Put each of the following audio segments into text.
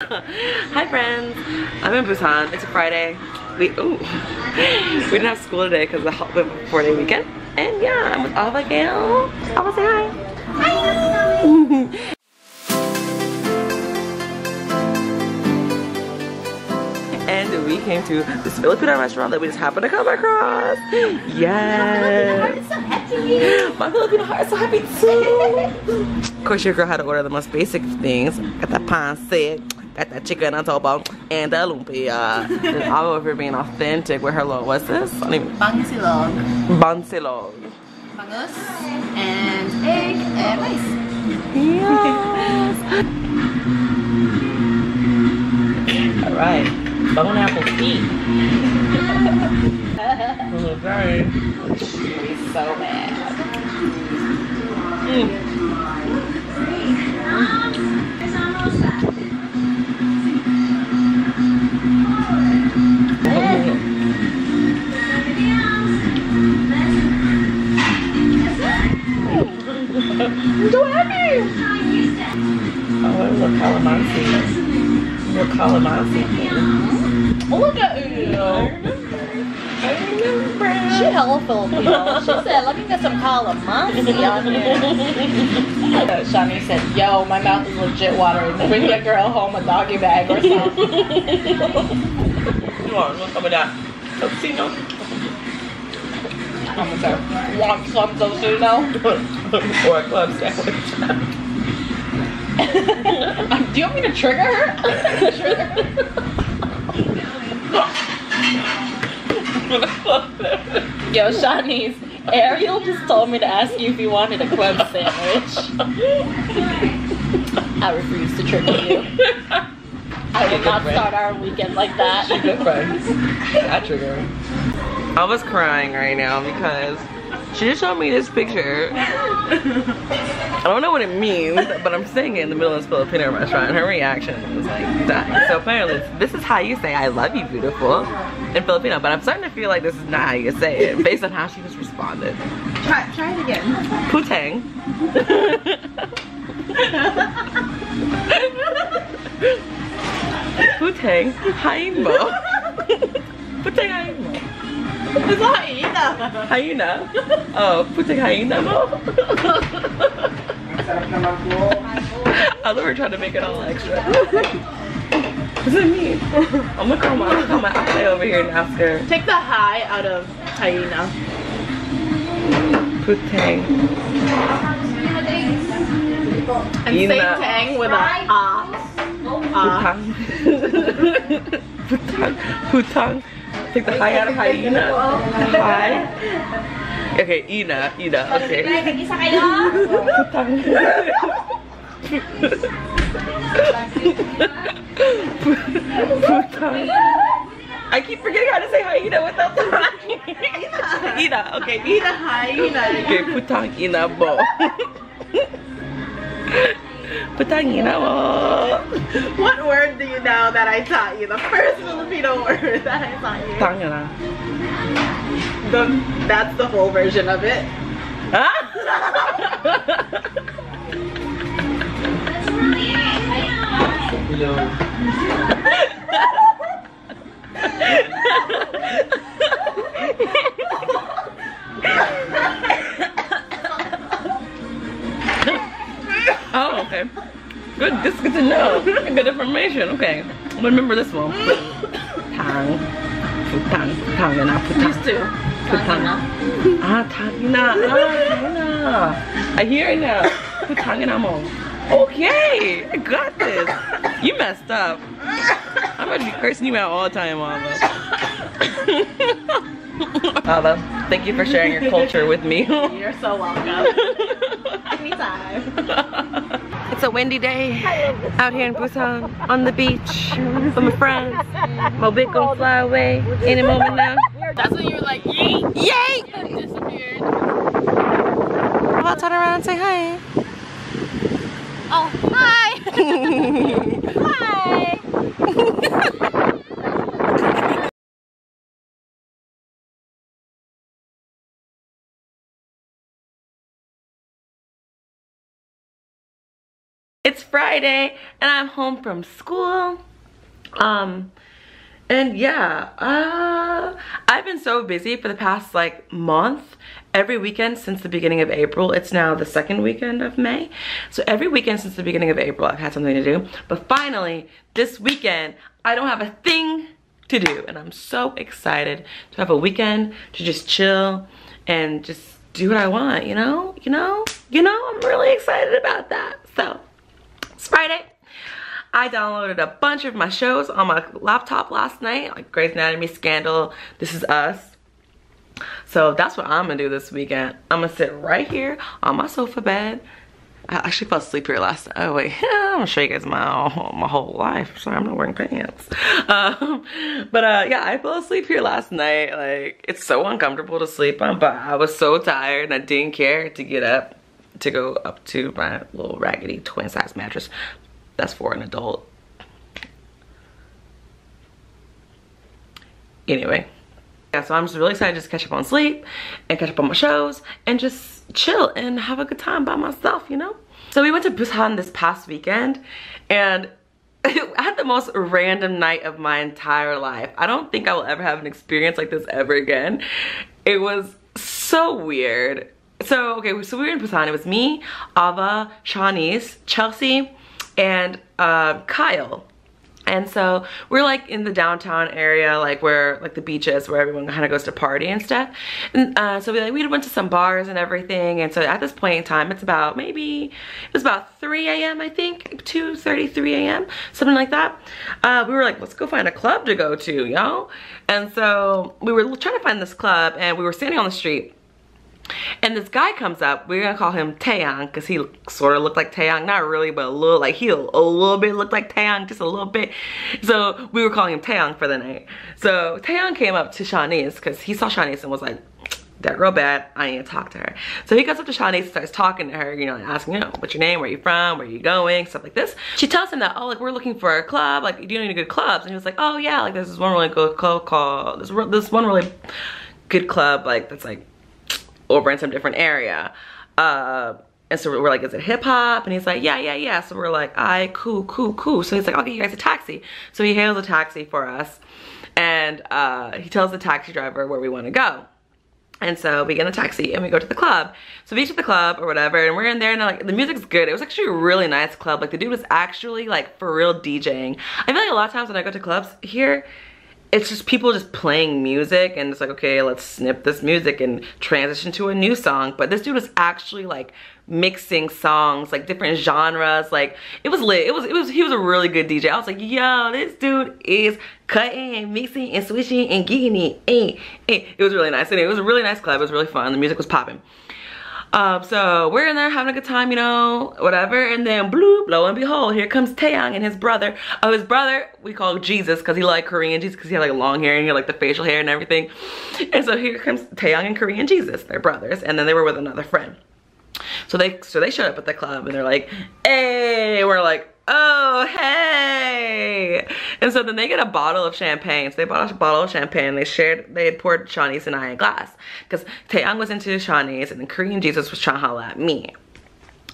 Hi friends, I'm in Busan. It's a Friday. We didn't have school today because of the 4-day weekend. And yeah, I'm with Abigail. I'll say hi. Hi. And we came to this Filipino restaurant that we just happened to come across. Yes. My so happy. My Filipino heart is so happy too. Of course, your girl had to order the most basic things. Got that pancit, got that chicken on top of, and the lumpia. And I'm over being authentic with her little, what's this? I don't even. Bangsilog. Bansilog. Bangus and egg and rice. Yes. All right. Bone apple tea. Okay. It's so bad. I'm so happy. Oh, a little calamansi. Little calamansi thing. Look at you. I remember. She hella Filipino. She said, let me get some calamansi on here. Shani said, yo, my mouth is legit watering. Bring your girl home a doggy bag or something. Come on, what's up with that? Tocino. I'm gonna say, want some tocino? Or a club sandwich. Do you want me to trigger her? Yo, Shanice, Ariel just told me to ask you if you wanted a club sandwich. I refuse to trigger you. I will not start our weekend like that. She's good friends. I trigger her. I was crying right now because she just showed me this picture. I don't know what it means, but I'm saying it in the middle of this Filipino restaurant. Her reaction was like dying. So apparently, this is how you say "I love you, beautiful" in Filipino. But I'm starting to feel like this is not how you say it based on how she just responded. Try it again. Putang. Putang Haimo. Putang Haimo. It's a hyena. Hyena? Oh, putang hyena mo? I love her trying to make it all extra. What does it mean? I'm gonna call my eye over here and ask her. Take the high out of hyena. Putang. And say tang with a ah. Putang. Putang. Putang. Take the high out of hyena. High. Okay, Ina, okay. Putang. Putang. I keep forgetting how to say hyena without the Ina, okay. Ina hyena. Okay, putang ina mo. Putang ina mo. What word do you know that I taught you? The first Filipino word that I taught you. Tangina. That's the full version of it. Huh? Oh, okay. Good, this is good to know. Good information. Okay. I'm gonna remember this one. Tang. Putang. Tangina. Putang. These two. Putang. Ah, tangina. I hear it now. Putangina mo. Okay. I got this. You messed up. I'm gonna be cursing you out all the time, Mama. Ava, thank you for sharing your culture with me. You're so welcome. Anytime. It's a windy day out here in Busan on the beach with my friends. My wig gonna fly away any moment now. That's when you're like, yay! Yay! And disappeared. I'll turn around and say hi. Oh, hi. Hi. It's Friday and I'm home from school. And yeah, I've been so busy for the past like month. Every weekend since the beginning of April. It's now the second weekend of May. So every weekend since the beginning of April, I've had something to do. But finally, this weekend, I don't have a thing to do. And I'm so excited to have a weekend to just chill and just do what I want, you know? I'm really excited about that. So, it's Friday. I downloaded a bunch of my shows on my laptop last night, like Grey's Anatomy, Scandal, This Is Us. So that's what I'm gonna do this weekend. I'm gonna sit right here on my sofa bed. I actually fell asleep here last night. Oh wait, I'm gonna show you guys my whole life. Sorry, I'm not wearing pants. Yeah, I fell asleep here last night. Like, it's so uncomfortable to sleep on, but I was so tired and I didn't care to get up to go up to my little raggedy twin size mattress. That's for an adult. Anyway, yeah, so I'm just really excited to just catch up on sleep and catch up on my shows and just chill and have a good time by myself, you know? So we went to Busan this past weekend and I had the most random night of my entire life. I don't think I will ever have an experience like this ever again. It was so weird. So, okay, so we were in Busan. It was me, Ava, Shawnee's, Chelsea, and Kyle. And so we're like in the downtown area, like where like the beach is, where everyone kind of goes to party and stuff. And so we went to some bars and everything. And so at this point in time, it's about it was about 3 a.m. I think, 2:33 a.m. something like that. We were like, let's go find a club to go to, yo. And so we were trying to find this club, and we were standing on the street. And this guy comes up. We're gonna call him Taeyang because he sort of looked like Taeyang, not really, but a little, like he a little bit looked like Taeyang, just a little bit. So we were calling him Taeyang for the night. So Taeyang came up to Shawnee's because he saw Shawnee's and was like, that girl bad, I need to talk to her. So he goes up to Shawnee's and starts talking to her, you know, and asking, you know, what's your name, where you from, where you going, stuff like this. She tells him that, oh, like we're looking for a club, like do you know any good clubs? And he was like, oh yeah, like there's this one really good club called, this one really good club, like that's like over in some different area. And so we're like, is it hip hop? And he's like, yeah. So we're like, alright, cool. So he's like, I'll get you guys a taxi. So he hails a taxi for us. And he tells the taxi driver where we want to go. And so we get in a taxi and we go to the club. So we get to the club or whatever, and we're in there and like the music's good. It was actually a really nice club. Like the dude was actually like for real DJing. I feel like a lot of times when I go to clubs here, it's just people just playing music and it's like, okay, let's snip this music and transition to a new song. But this dude was actually like mixing songs, like different genres. Like it was lit. He was a really good DJ. I was like, yo, this dude is cutting and mixing and switching and geeking it. It was really nice. And it was a really nice club. It was really fun. The music was popping. So we're in there having a good time, you know, whatever, and then bloop, lo and behold, here comes Taeyang and his brother. His brother we call Jesus because he liked Korean Jesus because he had like long hair and he had like the facial hair and everything. And so here comes Taeyang and Korean Jesus, they're brothers, and then they were with another friend. So they showed up at the club and they're like, hey, we're like, oh, hey. And so then they get a bottle of champagne. So they bought a bottle of champagne. They had poured Shawnee's and I a glass. Because Taeyang was into Shawnee's and then Korean Jesus was trying to holla at me.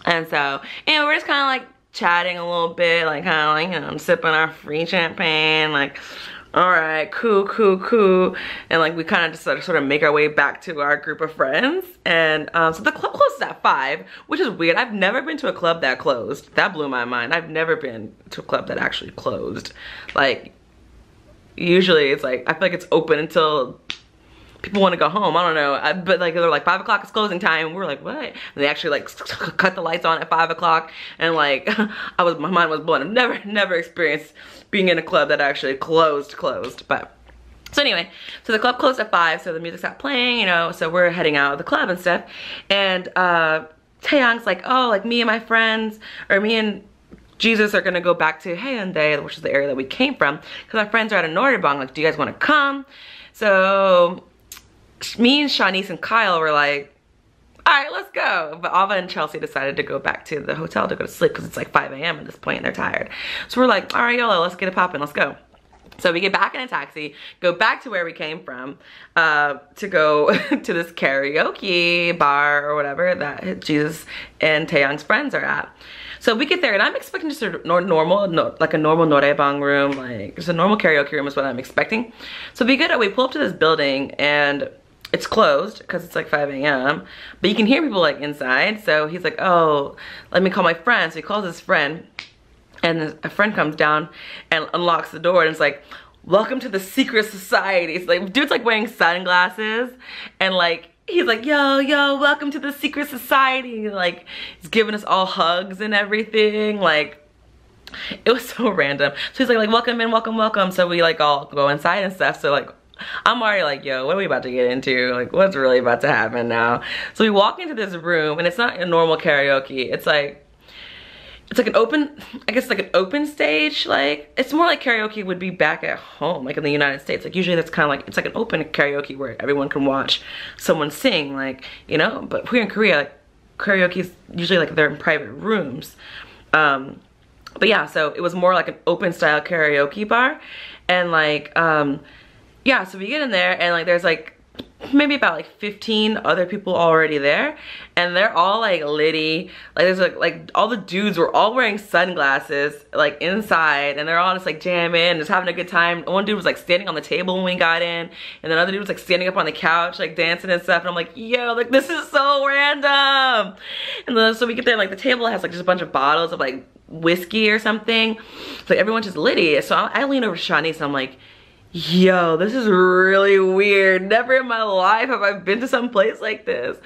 And so, and we're just kind of like chatting a little bit, like kind of like, you know, sipping our free champagne, like, all right, cool. And like we kind of just sort of make our way back to our group of friends. And so the club closes at 5, which is weird. I've never been to a club that closed. That blew my mind. I've never been to a club that actually closed. Like usually it's like, I feel like it's open until people want to go home. I don't know. But like they're like 5 o'clock is closing time. And we're like, what? And they actually like cut the lights on at 5 o'clock. And like my mind was blown. I've never experienced being in a club that actually closed. But so anyway, so the club closed at 5, so the music stopped playing, you know, so we're heading out of the club and stuff. And Taeyang's like, oh, like me and my friends, or me and Jesus are gonna go back to Haeundae, which is the area that we came from, because our friends are at a Noraebang. Like, do you guys want to come? So me and Shawnee's and Kyle were like, all right, let's go. But Ava and Chelsea decided to go back to the hotel to go to sleep because it's like 5 a.m. at this point and they're tired. So we're like, all right, YOLO, let's get it poppin', let's go. So we get back in a taxi, go back to where we came from, to go to this karaoke bar or whatever that Jesus and Taeyang's friends are at. So we get there and I'm expecting just a normal, like a normal noraebang room, like just a normal karaoke room is what I'm expecting. So we pull up to this building and it's closed because it's like 5 a.m. But you can hear people like inside. So he's like, oh, let me call my friend. So he calls his friend and a friend comes down and unlocks the door and it's like, welcome to the secret society. So like, dude's like wearing sunglasses and like, he's like, yo, welcome to the secret society. Like, he's giving us all hugs and everything. Like, it was so random. So he's like welcome in, welcome. So we like all go inside and stuff. So like, I'm already like, yo, what are we about to get into? Like, what's really about to happen now? So we walk into this room and it's not a normal karaoke. It's like an open, I guess like an open stage. Like, it's more like karaoke would be back at home, like in the United States. Like usually that's kind of like, it's like an open karaoke where everyone can watch someone sing, like, you know, but here in Korea, like, karaoke is usually like they're in private rooms. But yeah, so it was more like an open style karaoke bar. And like, yeah, so we get in there and like there's like maybe about like 15 other people already there and they're all like litty. Like there's like all the dudes were all wearing sunglasses like inside and they're all just like jamming, just having a good time. One dude was like standing on the table when we got in and another dude was like standing up on the couch like dancing and stuff and I'm like, yo, like this is so random. And then so we get there and like the table has like just a bunch of bottles of like whiskey or something. So like, everyone's just litty. So I lean over to Shanice and I'm like, yo, this is really weird. Never in my life have I been to some place like this.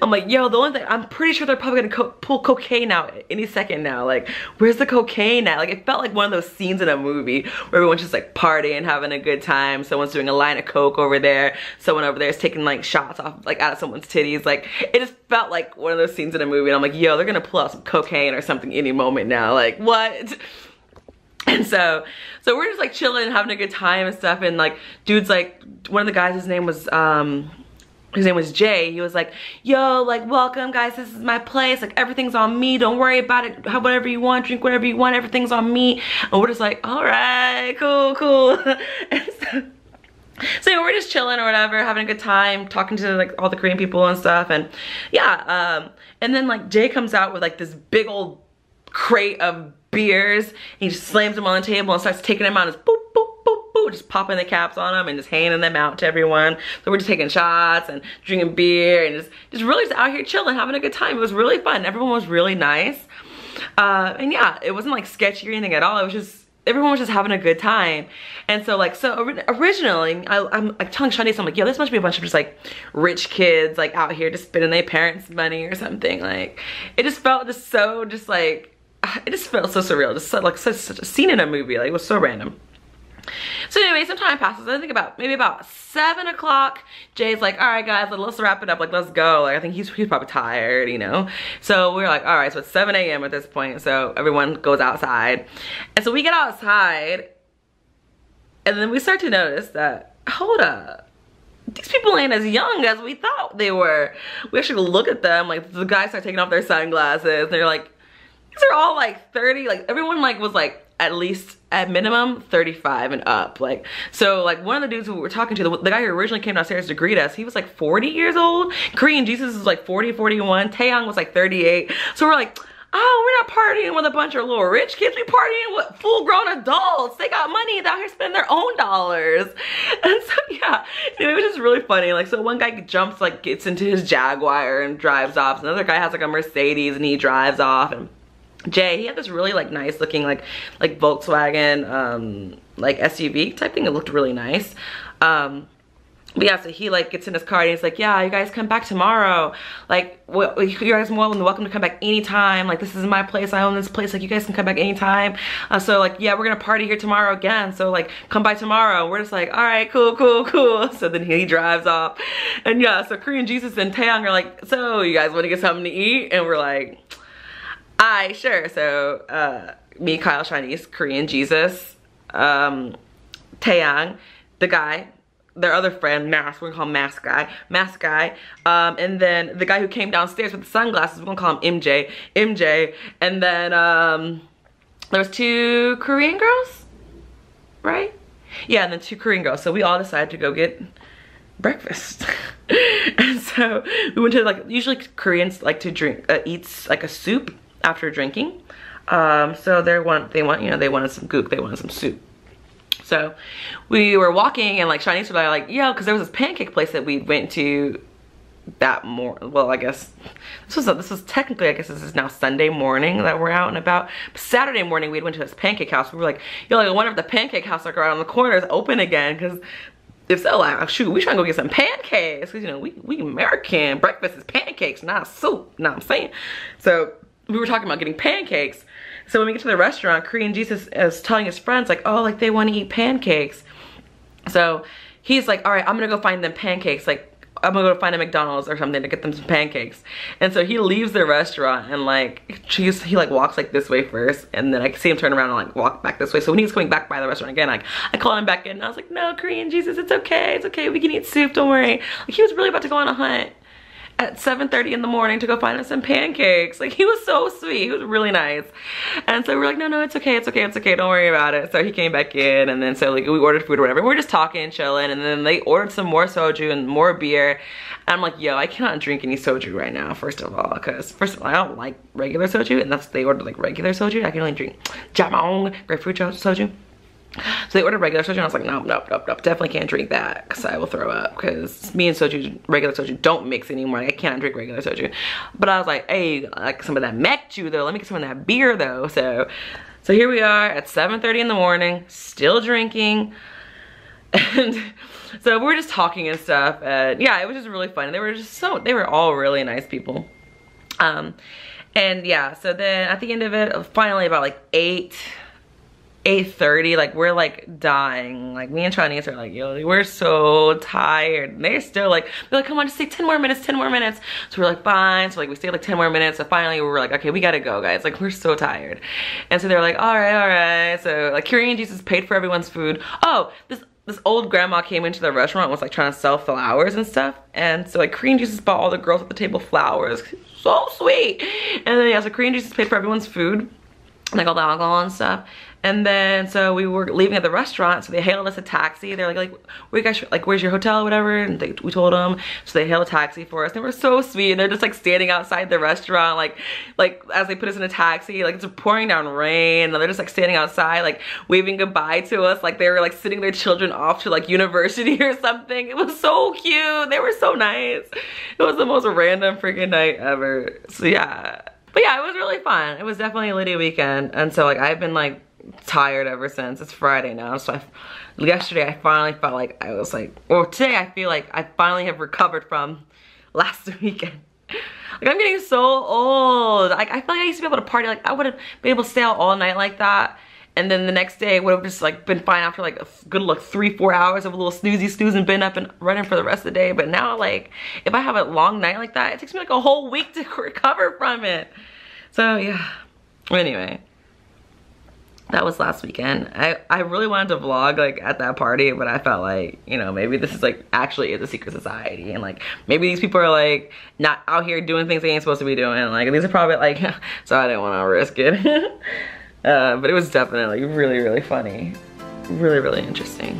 I'm like, yo, the only thing, I'm pretty sure they're probably gonna pull cocaine out any second now. Like, where's the cocaine at? Like, it felt like one of those scenes in a movie where everyone's just like partying, having a good time. Someone's doing a line of coke over there. Someone over there is taking like shots off, like out of someone's titties. Like, it just felt like one of those scenes in a movie. And I'm like, yo, they're gonna pull out some cocaine or something any moment now. Like, what? And so we're just like chilling and having a good time and stuff and like dude's like, one of the guys, his name was Jay. He was like, yo, like welcome guys, this is my place, like everything's on me, don't worry about it, have whatever you want, drink whatever you want, everything's on me. And we're just like, all right, cool. And so we're just chilling or whatever, having a good time, talking to like all the Korean people and stuff. And yeah, and then like Jay comes out with like this big old crate of beers. He just slams them on the table and starts taking them out and just boop, boop, boop, boop, just popping the caps on them and just handing them out to everyone. So we're just taking shots and drinking beer and just really just out here chilling, having a good time. It was really fun. Everyone was really nice. And yeah, it wasn't like sketchy or anything at all. It was just, everyone was just having a good time. And so like, originally I'm like telling Shanice, I'm like, yo, this must be a bunch of just like rich kids like out here just spending their parents' money or something. Like, it just felt just so just like, it just felt so surreal, just like such a scene in a movie. Like, it was so random. So anyway, some time passes. I think maybe about 7 o'clock. Jay's like, all right guys, let's wrap it up, like let's go. Like, I think he's probably tired, you know. So we're like, all right, so it's 7 a.m. at this point. So everyone goes outside. And so we get outside and then we start to notice that, hold up, these people ain't as young as we thought they were. We actually look at them, like the guys start taking off their sunglasses and they're like, these are all like 30, like everyone like was like at least at minimum 35 and up. Like, so like one of the dudes who we were talking to, the guy who originally came downstairs to greet us, he was like 40 years old. Korean Jesus was like 40, 41. Taeyang was like 38. So we're like, oh, we're not partying with a bunch of little rich kids. We partying with full-grown adults. They got money. They're out here spending their own dollars. And so yeah, it was just really funny. Like, so one guy jumps, like gets into his Jaguar and drives off. Another guy has like a Mercedes and he drives off. And Jay, he had this really like nice looking like Volkswagen like SUV type thing. It looked really nice. But yeah, so he like gets in his car and he's like, yeah, you guys come back tomorrow. Like, you guys are welcome to come back anytime. Like, this is my place, I own this place, like you guys can come back anytime. So like, yeah, we're gonna party here tomorrow again, so like come by tomorrow. And we're just like, all right, cool. So then he drives off. And yeah, so Korean Jesus and Taeyang are like, so you guys want to get something to eat? And we're like, aye, sure. So me, Kyle, Chinese, Korean Jesus, Taeyang, the guy, their other friend, Mask, we're gonna call him Mask Guy, and then the guy who came downstairs with the sunglasses, we're gonna call him MJ, and then there was 2 Korean girls, right? Yeah, and then 2 Korean girls. So we all decided to go get breakfast. And so we went to, like, usually Koreans like to drink, eat like a soup after drinking. So they wanted some gook, they wanted some soup. So we were walking and like Shanice was like, yo, because there was this pancake place that we went to that well, I guess this was technically, I guess this is now Sunday morning that we're out and about. But Saturday morning we went to this pancake house. We were like, yo, like I wonder if the pancake house like around the corner is open again, because if so, like, shoot, we trying to go get some pancakes, because you know we American, breakfast is pancakes, not soup. You know what I'm saying? So we were talking about getting pancakes. So when we get to the restaurant, Korean Jesus is telling his friends like, oh, like they want to eat pancakes. So he's like, all right, I'm gonna go find them pancakes. Like I'm gonna go find a McDonald's or something to get them some pancakes. And so he leaves the restaurant and like he like walks like this way first, and then I see him turn around and like walk back this way. So when he's coming back by the restaurant again, like I call him back in and I was like, no, Korean Jesus, it's okay, we can eat soup, don't worry. Like he was really about to go on a hunt at 7:30 in the morning to go find us some pancakes. Like he was so sweet, he was really nice. And so we're like, no, it's okay, don't worry about it. So he came back in, and then so like we ordered food or whatever. We're just talking, chilling, and then they ordered some more soju and more beer. And I'm like, yo, I cannot drink any soju right now, first of all, because first of all, I don't like regular soju, and that's, they ordered like regular soju. I can only drink jamong, grapefruit soju. So they ordered regular soju and I was like, nope, definitely can't drink that because I will throw up, because me and soju, regular soju don't mix anymore. I cannot drink regular soju. But I was like, hey, I like some of that mekju though, let me get some of that beer though. So here we are at 7:30 in the morning, still drinking. And so we were just talking and stuff, and yeah, it was just really fun. They were all really nice people. And yeah, so then at the end of it, finally about like 8:30, like we're like dying. Like me and Chinese are like, yo, we're so tired. And they're still like, come on, just stay 10 more minutes. So we're like, fine. So like we stayed like 10 more minutes. So finally we were like, okay, we gotta go, guys. Like we're so tired. And so they're like, all right. So like Korean Jesus paid for everyone's food. Oh, this old grandma came into the restaurant and was like trying to sell flowers and stuff. And so like Korean Jesus bought all the girls at the table flowers. So sweet. And then yeah, so Korean Jesus paid for everyone's food, like all the alcohol and stuff. And then so we were leaving at the restaurant, so they hailed us a taxi. They're like where you guys, like where's your hotel or whatever? And we told them, so they hailed a taxi for us. They were so sweet, and they're just like standing outside the restaurant, like as they put us in a taxi, like it's pouring down rain, and they're just like standing outside, like waving goodbye to us, like they were like sending their children off to like university or something. It was so cute. They were so nice. It was the most random freaking night ever. So yeah, but yeah, it was really fun. It was definitely a litty weekend, and so like I've been like tired ever since. It's Friday now, so yesterday I finally felt like I was like, or today I feel like I finally have recovered from last weekend. Like I'm getting so old. Like I feel like I used to be able to party. Like I would have been able to stay out all night like that, and then the next day would have just like been fine after like a good 3-4 hours of a little snooze and been up and running for the rest of the day. But now like if I have a long night like that, it takes me like a whole week to recover from it. So yeah, anyway, that was last weekend. I really wanted to vlog like at that party, but I felt like, you know, maybe this is like actually is a secret society, and like maybe these people are like not out here doing things they ain't supposed to be doing. Like these are probably like, so I didn't want to risk it. But it was definitely really, really funny. Really, really interesting.